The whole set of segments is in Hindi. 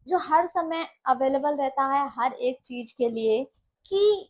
जो हर समय अवेलेबल रहता है हर एक चीज के लिए, कि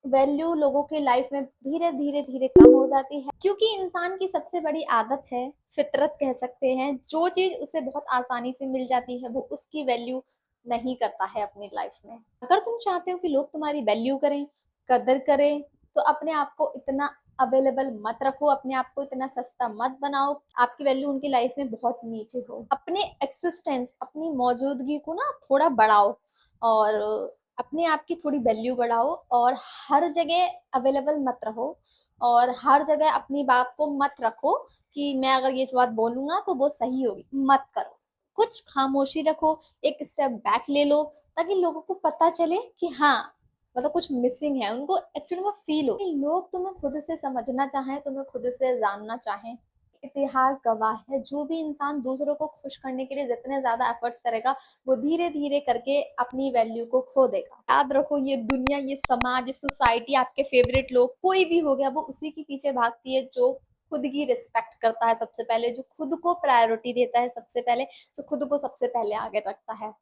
वैल्यू लोगों की लाइफ में धीरे धीरे धीरे कम हो जाती है, क्योंकि इंसान की सबसे बड़ी आदत है, फितरत कह सकते हैं, जो चीज उसे बहुत आसानी से मिल जाती है वो उसकी वैल्यू नहीं करता है अपनी लाइफ में। अगर तुम चाहते हो कि लोग तुम्हारी वैल्यू करें, कदर करें, तो अपने आप को इतना अवेलेबल मत रखो, अपने आप को इतना सस्ता मत बनाओ, आपकी वैल्यू उनकी लाइफ में बहुत नीचे हो। अपने एक्सिस्टेंस, अपनी मौजूदगी को ना थोड़ा बढ़ाओ, और अपने आप की थोड़ी वैल्यू बढ़ाओ, और हर जगह अवेलेबल मत रहो, और हर जगह अपनी बात को मत रखो कि मैं अगर ये बात बोलूंगा तो वो सही होगी, मत करो। कुछ खामोशी रखो, एक स्टेप बैक ले लो, ताकि लोगों को पता चले कि हाँ, मतलब कुछ मिसिंग है, उनको एक्चुअली में फील हो कि लोग तुम्हें खुद से समझना चाहें, तुम्हें खुद से जानना चाहें। इतिहास गवाह है, जो भी इंसान दूसरों को खुश करने के लिए जितने ज्यादा एफर्ट्स करेगा, वो धीरे धीरे करके अपनी वैल्यू को खो देगा। याद रखो, ये दुनिया, ये समाज, ये सोसाइटी, आपके फेवरेट लोग कोई भी हो गया, वो उसी के पीछे भागती है जो खुद की रिस्पेक्ट करता है सबसे पहले, जो खुद को प्रायोरिटी देता है सबसे पहले, जो खुद को सबसे पहले आगे रखता है।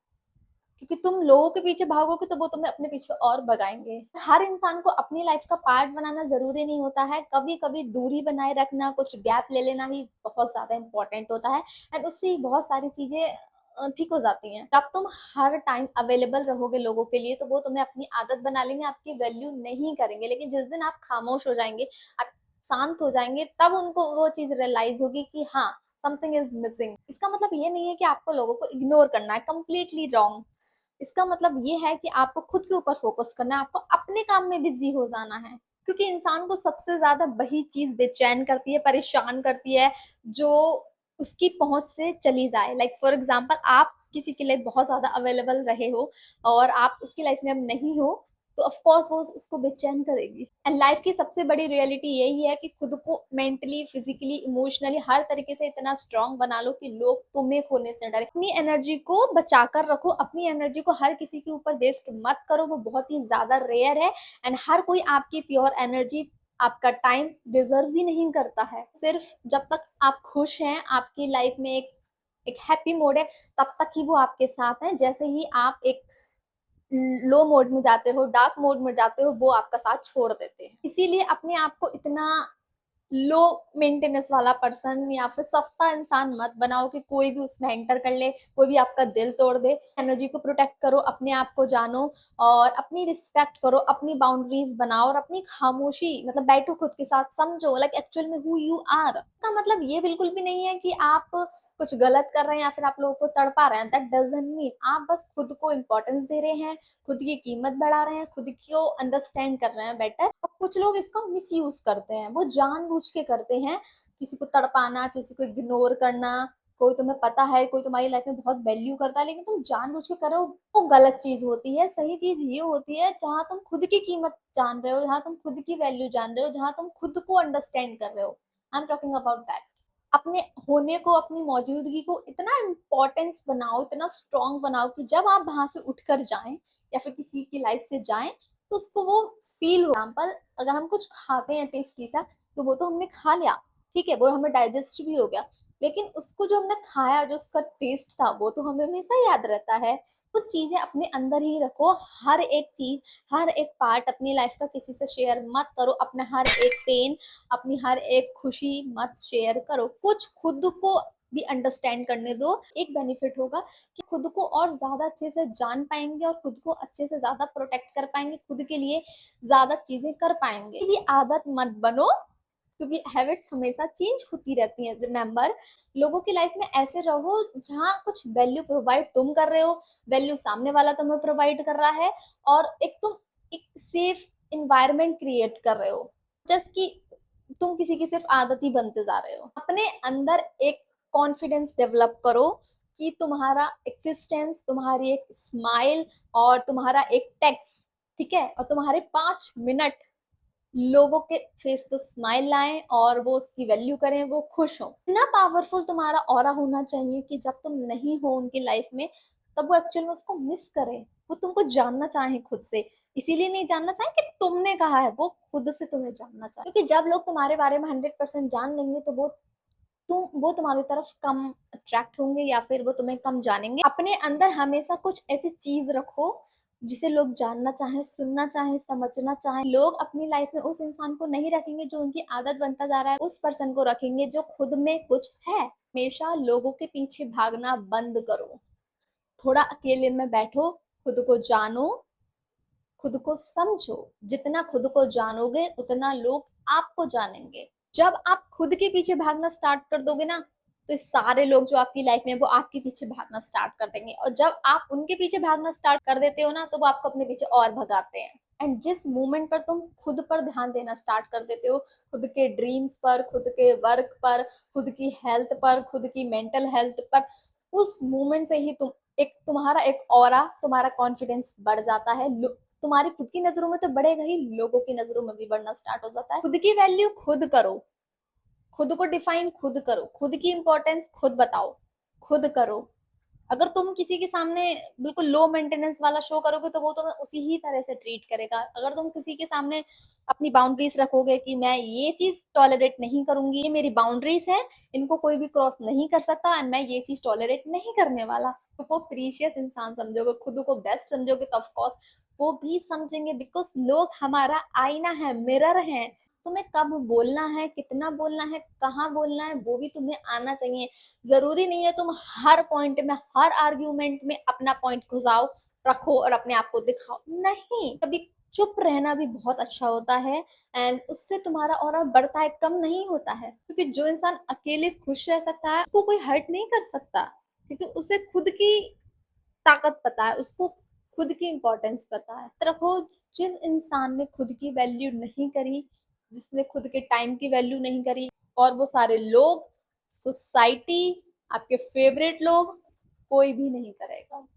क्योंकि तुम लोगों के पीछे भागोगे तो वो तुम्हें अपने पीछे और भगाएंगे। हर इंसान को अपनी लाइफ का पार्ट बनाना जरूरी नहीं होता है, कभी कभी दूरी बनाए रखना, कुछ गैप ले लेना ही बहुत ज्यादा इंपॉर्टेंट होता है, एंड उससे ही बहुत सारी चीजें ठीक हो जाती हैं। जब तुम हर टाइम अवेलेबल रहोगे लोगों के लिए, तो वो तुम्हें अपनी आदत बना लेंगे, आपकी वैल्यू नहीं करेंगे। लेकिन जिस दिन आप खामोश हो जाएंगे, आप शांत हो जाएंगे, तब उनको वो चीज रियलाइज होगी कि हाँ, समथिंग इज मिसिंग। इसका मतलब ये नहीं है कि आपको लोगों को इग्नोर करना है, कंप्लीटली रॉन्ग। इसका मतलब ये है कि आपको खुद के ऊपर फोकस करना है, आपको अपने काम में बिजी हो जाना है। क्योंकि इंसान को सबसे ज्यादा वही चीज बेचैन करती है, परेशान करती है, जो उसकी पहुंच से चली जाए। लाइक फॉर एग्जाम्पल, आप किसी के लिए बहुत ज्यादा अवेलेबल रहे हो और आप उसकी लाइफ में अब नहीं हो, तो ऑफ कोर्स वो उसको बेचैन करेगी। एंड लाइफ की सबसे बड़ी रियलिटी यही है कि खुद को मेंटली, फिजिकली, इमोशनली हर तरीके से इतना स्ट्रांग बना लो कि लोग तुम्हें खोने से डरे। अपनी एनर्जी को बचा कर रखो, अपनी एनर्जी को हर किसी के ऊपर वेस्ट मत करो, वो बहुत ही ज्यादा रेयर है। एंड हर कोई आपकी प्योर एनर्जी, आपका टाइम डिजर्व भी नहीं करता है। सिर्फ जब तक आप खुश हैं, आपकी लाइफ में एक एक हैप्पी मोड है, तब तक ही वो आपके साथ है। जैसे ही आप एक लो मोड में जाते हो, डार्क मोड में जाते हो, वो आपका साथ छोड़ देते हैं। इसीलिए अपने आप को इतना लो मेंटेनेंस वाला पर्सन या फिर सस्ता इंसान मत बनाओ कि कोई भी उसमें एंटर कर ले, कोई भी आपका दिल तोड़ दे। एनर्जी को प्रोटेक्ट करो, अपने आप को जानो, और अपनी रिस्पेक्ट करो, अपनी बाउंड्रीज बनाओ, और अपनी खामोशी, मतलब बैठो खुद के साथ, समझो लाइक एक्चुअल में हु यू आर। इसका मतलब ये बिल्कुल भी नहीं है कि आप कुछ गलत कर रहे हैं या फिर आप लोगों को तड़पा रहे हैं। That doesn't mean. आप बस खुद को इम्पोर्टेंस दे रहे हैं, खुद की कीमत बढ़ा रहे हैं, खुद को अंडरस्टैंड कर रहे हैं बेटर। और कुछ लोग इसका मिस यूज करते हैं, वो जानबूझ के करते हैं, किसी को तड़पाना, किसी को इग्नोर करना। कोई तुम्हें पता है, कोई तुम्हारी लाइफ में बहुत वैल्यू करता है, लेकिन तुम जानबूझ के करो, वो गलत चीज होती है। सही चीज ये होती है जहां तुम खुद की कीमत जान रहे हो, जहां तुम खुद की वैल्यू जान रहे हो, जहां तुम खुद को अंडरस्टैंड कर रहे हो। I am talking about that. अपने होने को, अपनी मौजूदगी को इतना इम्पोर्टेंस बनाओ, इतना स्ट्रांग बनाओ कि जब आप वहां से उठकर जाएं या फिर किसी की लाइफ से जाएं, तो उसको वो फील हो। एग्जाम्पल, अगर हम कुछ खाते हैं टेस्टी सा, तो वो तो हमने खा लिया, ठीक है, वो हमें डाइजेस्ट भी हो गया, लेकिन उसको जो हमने खाया, जो उसका टेस्ट था, वो तो हमें हमेशा याद रहता है। कुछ चीजें अपने अंदर ही रखो, हर एक चीज, हर एक पार्ट अपनी लाइफ का किसी से शेयर मत करो, अपना हर एक पेन, अपनी हर एक खुशी मत शेयर करो। कुछ खुद को भी अंडरस्टैंड करने दो। एक बेनिफिट होगा कि खुद को और ज्यादा अच्छे से जान पाएंगे, और खुद को अच्छे से ज्यादा प्रोटेक्ट कर पाएंगे, खुद के लिए ज्यादा चीजें कर पाएंगे। ये आदत मत बनो, क्योंकि हैबिट्स हमेशा चेंज होती रहती हैं। रिमेंबर, लोगों की लाइफ में ऐसे रहो जहाँ कुछ वैल्यू प्रोवाइड तुम कर रहे हो, वैल्यू सामने वाला तुम्हें प्रोवाइड कर रहा है, और एक तुम एक सेफ इन्वायरमेंट क्रिएट कर रहे हो। जस्ट कि तुम किसी की सिर्फ आदत ही बनते जा रहे हो। अपने अंदर एक कॉन्फिडेंस डेवलप करो कि तुम्हारा एक्सिस्टेंस, तुम्हारी एक स्माइल और तुम्हारा एक टेक्स्ट, ठीक है, और तुम्हारे 5 मिनट लोगों के फेस पे स्माइल लाएं, और वो उसकी वैल्यू करें, वो खुश हो। इतना पावरफुल तुम्हारा ऑरा होना चाहिए कि जब तुम नहीं हो उनकी लाइफ में, तब वो एक्चुअल में उसको मिस करे, वो तुमको जानना चाहे खुद से। इसीलिए नहीं जानना चाहे कि तुमने कहा है, वो खुद से तुम्हें जानना चाहे। क्योंकि जब लोग तुम्हारे बारे में 100% जान लेंगे, तो वो वो तुम्हारी तरफ कम अट्रैक्ट होंगे या फिर वो तुम्हें कम जानेंगे। अपने अंदर हमेशा कुछ ऐसी चीज रखो जिसे लोग जानना चाहें, सुनना चाहें, समझना चाहें। लोग अपनी लाइफ में उस इंसान को नहीं रखेंगे जो उनकी आदत बनता जा रहा है, उस पर्सन को रखेंगे जो खुद में कुछ है। हमेशा लोगों के पीछे भागना बंद करो, थोड़ा अकेले में बैठो, खुद को जानो, खुद को समझो। जितना खुद को जानोगे उतना लोग आपको जानेंगे। जब आप खुद के पीछे भागना स्टार्ट कर दोगे ना, तो सारे लोग जो आपकी लाइफ में वो आपके पीछे भागना स्टार्ट कर देंगे, और जब आप उनके पीछे भागना स्टार्ट कर देते हो ना, तो वो आपको अपने पीछे और भगाते हैं। एंड जिस मोमेंट पर तुम खुद पर ध्यान देना स्टार्ट कर देते हो, खुद के ड्रीम्स पर, खुद के वर्क पर, खुद की हेल्थ पर, खुद की मेंटल हेल्थ पर, उस मोमेंट से ही तुम्हारा एक ऑरा, तुम्हारा कॉन्फिडेंस बढ़ जाता है। तुम्हारी खुद की नजरों में तो बढ़ेगा ही, लोगों की नजरों में भी बढ़ना स्टार्ट हो जाता है। खुद की वैल्यू खुद करो, खुद को डिफाइन खुद करो, खुद की इंपॉर्टेंस खुद बताओ, खुद करो। अगर तुम किसी के सामने बिल्कुल लो मेंटेनेंस वाला शो करोगे तो वो तुम्हें उसी ही तरह से ट्रीट करेगा। अगर तुम किसी के सामने अपनी बाउंड्रीज रखोगे कि मैं ये चीज टॉलरेट नहीं करूंगी, ये मेरी बाउंड्रीज है, इनको कोई भी क्रॉस नहीं कर सकता, एंड मैं ये चीज टॉलरेट नहीं करने वाला, खुद को प्रीशियस इंसान समझोगे, खुद को बेस्ट समझोगे, तो ऑफकोर्स वो भी समझेंगे। बिकॉज लोग हमारा आईना है, मिरर है। तुम्हें कब बोलना है, कितना बोलना है, कहाँ बोलना है, वो भी तुम्हें आना चाहिए। जरूरी नहीं है तुम हर पॉइंट में, हर आर्ग्यूमेंट में अपना पॉइंट घुसाओ, रखो और अपने आप को दिखाओ। नहीं, कभी चुप रहना भी बहुत अच्छा होता है, एंड उससे तुम्हारा ऑरा बढ़ता है, कम नहीं होता है। क्योंकि जो इंसान अकेले खुश रह सकता है उसको कोई हर्ट नहीं कर सकता, क्योंकि उसे खुद की ताकत पता है, उसको खुद की इंपॉर्टेंस पता है। रखो, जिस इंसान ने खुद की वैल्यू नहीं करी, जिसने खुद के टाइम की वैल्यू नहीं करी, और वो सारे लोग, सोसाइटी, आपके फेवरेट लोग, कोई भी नहीं करेगा।